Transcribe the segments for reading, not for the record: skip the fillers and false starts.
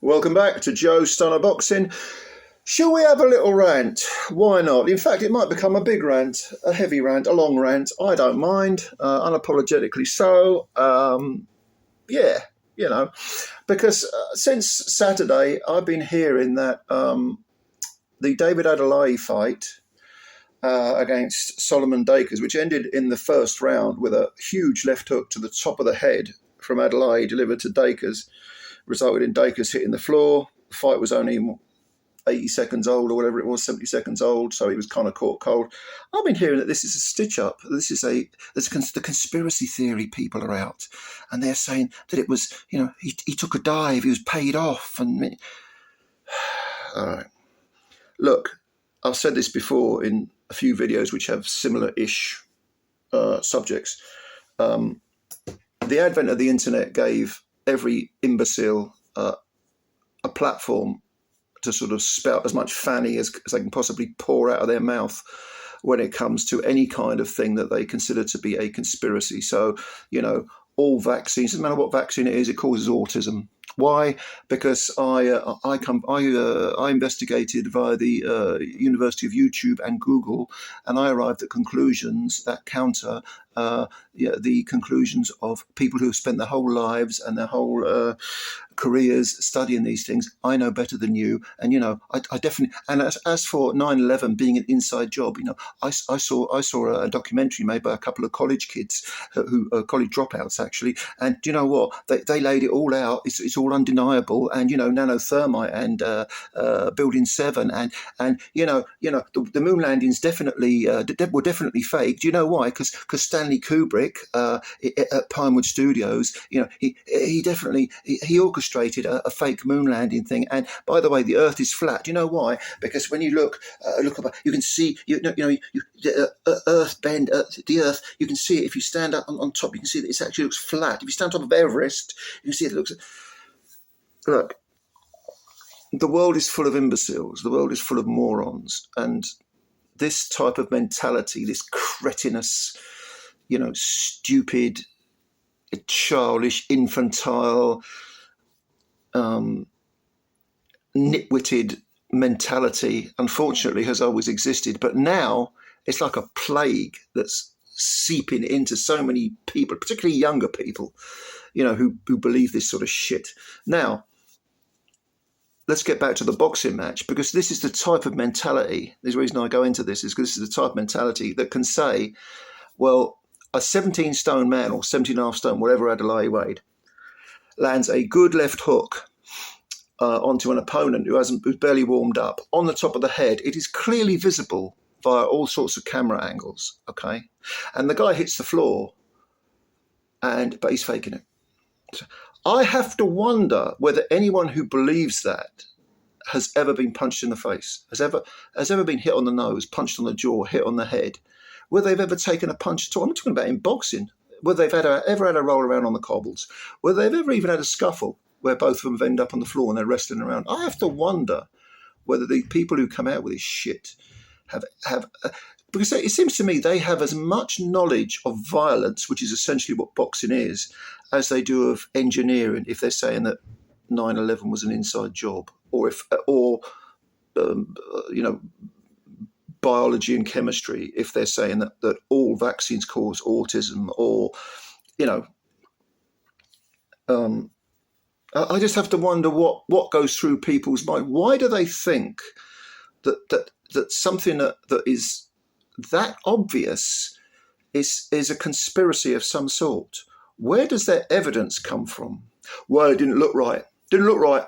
Welcome back to Joe Stunner Boxing. Shall we have a little rant? Why not? In fact, it might become a big rant, a heavy rant, a long rant. I don't mind, unapologetically so. Because since Saturday, I've been hearing that the David Adeleye fight against Soloman Dacres, which ended in the first round with a huge left hook to the top of the head from Adeleye delivered to Dacres, resulted in Dacres hitting the floor. The fight was only 80 seconds old or whatever it was, 70 seconds old, so he was kind of caught cold. I've been hearing that this is a stitch-up. The conspiracy theory people are out, and they're saying that it was, he took a dive, he was paid off. And all right. Look, I've said this before in a few videos which have similar-ish subjects. The advent of the internet gave every imbecile a platform to sort of spout as much fanny as they can possibly pour out of their mouth when it comes to any kind of thing that they consider to be a conspiracy. So, all vaccines, doesn't matter what vaccine it is, it causes autism. Why? Because I investigated via the University of YouTube and Google, and I arrived at conclusions that counter the conclusions of people who have spent their whole lives and their whole careers studying these things. I know better than you, and I definitely. And as for 9/11 being an inside job, I saw a documentary made by a couple of college kids who college dropouts actually, and do you know what? They laid it all out. It's all undeniable, and nanothermite and Building 7, and the moon landings definitely were definitely fake. Do you know why? Because Stanley Kubrick at Pinewood Studios, he definitely orchestrated a fake moon landing thing. And by the way, the Earth is flat. Do you know why? Because when you look up, you can see Earth bend the Earth. You can see it if you stand up on top. You can see that it actually looks flat. If you stand on top of Everest, you can see it looks. Look, the world is full of imbeciles. The world is full of morons, and this type of mentality, this cretinous, stupid, childish, infantile, nitwitted mentality, unfortunately, has always existed. But now it's like a plague that's seeping into so many people, particularly younger people, who believe this sort of shit. Now, let's get back to the boxing match, because this is the type of mentality. The reason I go into this is because this is the type of mentality that can say, well, a 17-stone man or 17.5 stone, whatever Adeleye weighed, lands a good left hook onto an opponent who's barely warmed up on the top of the head. It is clearly visible via all sorts of camera angles, okay? And the guy hits the floor, but he's faking it. So I have to wonder whether anyone who believes that has ever been punched in the face, has ever been hit on the nose, punched on the jaw, hit on the head, whether they've ever taken a punch at all. I'm talking about in boxing, whether they've ever had a roll around on the cobbles, whether they've ever even had a scuffle where both of them have ended up on the floor and they're wrestling around. I have to wonder whether the people who come out with this shit have because it seems to me they have as much knowledge of violence, which is essentially what boxing is, as they do of engineering, if they're saying that 9/11 was an inside job, or biology and chemistry, if they're saying that all vaccines cause autism, or I just have to wonder what goes through people's mind. Why do they think that something that is that obvious is a conspiracy of some sort? Where does their evidence come from? Well, it didn't look right. Didn't look right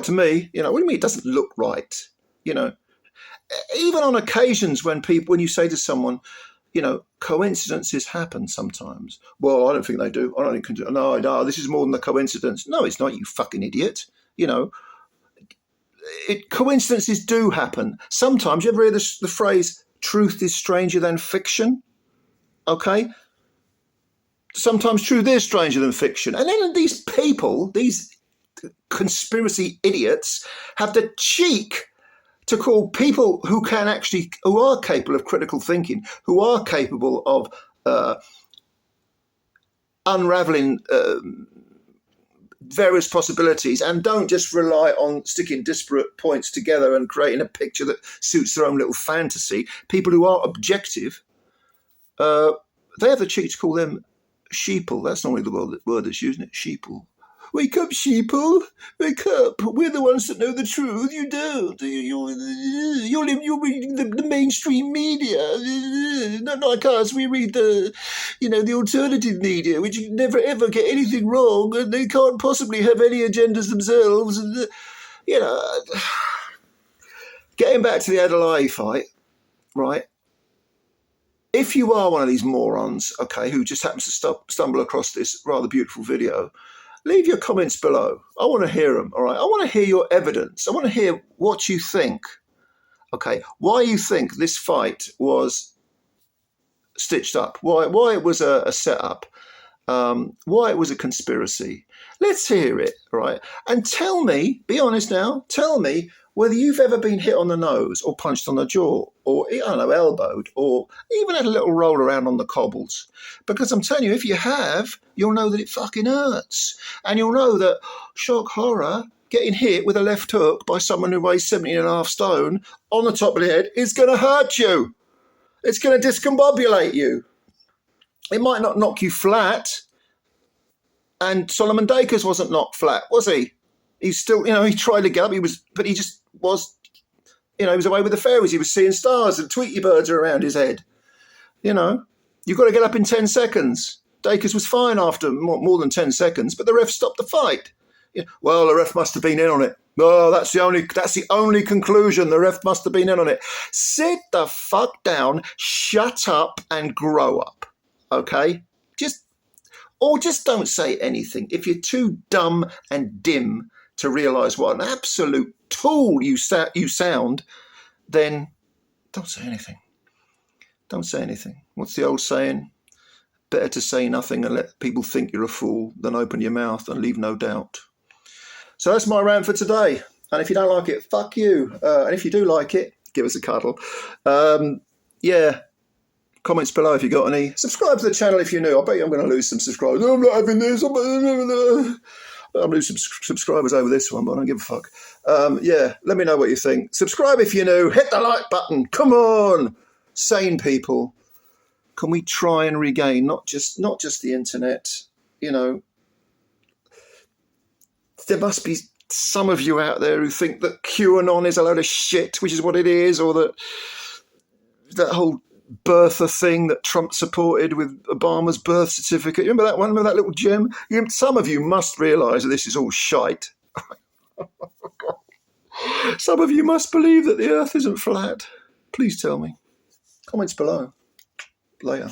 to me. What do you mean it doesn't look right? Even on occasions when you say to someone, coincidences happen sometimes. Well, I don't think they do. I don't think no, this is more than a coincidence. No, it's not, you fucking idiot. Coincidences do happen. Sometimes, you ever hear the phrase, truth is stranger than fiction? Okay? Sometimes truth is stranger than fiction. And then these people, these conspiracy idiots, have the cheek to call people who are capable of critical thinking, who are capable of unraveling various possibilities, and don't just rely on sticking disparate points together and creating a picture that suits their own little fantasy. People who are objective, they have the cheek to call them sheeple. That's normally the word that's used, isn't it? Sheeple. Wake up, sheeple. Wake up. We're the ones that know the truth. You don't. You're reading the mainstream media. Not like us. We read the alternative media, which never ever get anything wrong, and they can't possibly have any agendas themselves. And, getting back to the Adeleye fight, right? If you are one of these morons, okay, who just happens to stumble across this rather beautiful video, leave your comments below. I want to hear them, all right? I want to hear your evidence. I want to hear what you think, okay? Why you think this fight was stitched up, why it was a setup, why it was a conspiracy. Let's hear it, right? And tell me, be honest now, tell me whether you've ever been hit on the nose or punched on the jaw or, I don't know, elbowed or even had a little roll around on the cobbles. Because I'm telling you, if you have, you'll know that it fucking hurts. And you'll know that, shock horror, getting hit with a left hook by someone who weighs 17.5 stone on the top of the head is going to hurt you. It's going to discombobulate you. It might not knock you flat. And Soloman Dacres wasn't knocked flat, was he? He's still, he tried to get up, he was away with the fairies. He was seeing stars and Tweety birds are around his head. You've got to get up in 10 seconds. Dacres was fine after more than 10 seconds, but the ref stopped the fight. Well, the ref must have been in on it. Oh, that's the only conclusion. The ref must have been in on it. Sit the fuck down, shut up, and grow up. Okay? Just don't say anything. If you're too dumb and dim to realise what an absolute tool you sound, then don't say anything. Don't say anything. What's the old saying? Better to say nothing and let people think you're a fool than open your mouth and leave no doubt. So that's my rant for today. And if you don't like it, fuck you. And if you do like it, give us a cuddle. Comments below if you got any. Subscribe to the channel if you're new. I bet you I'm going to lose some subscribers. I'm not having this. I'm losing subscribers over this one, but I don't give a fuck. Let me know what you think. Subscribe if you're new. Hit the like button. Come on. Sane people. Can we try and regain not just the internet? There must be some of you out there who think that QAnon is a load of shit, which is what it is, or that whole birther thing that Trump supported with Obama's birth certificate. Remember that one? Remember that little gem? Some of you must realise that this is all shite. Some of you must believe that the earth isn't flat. Please tell me. Comments below. Later.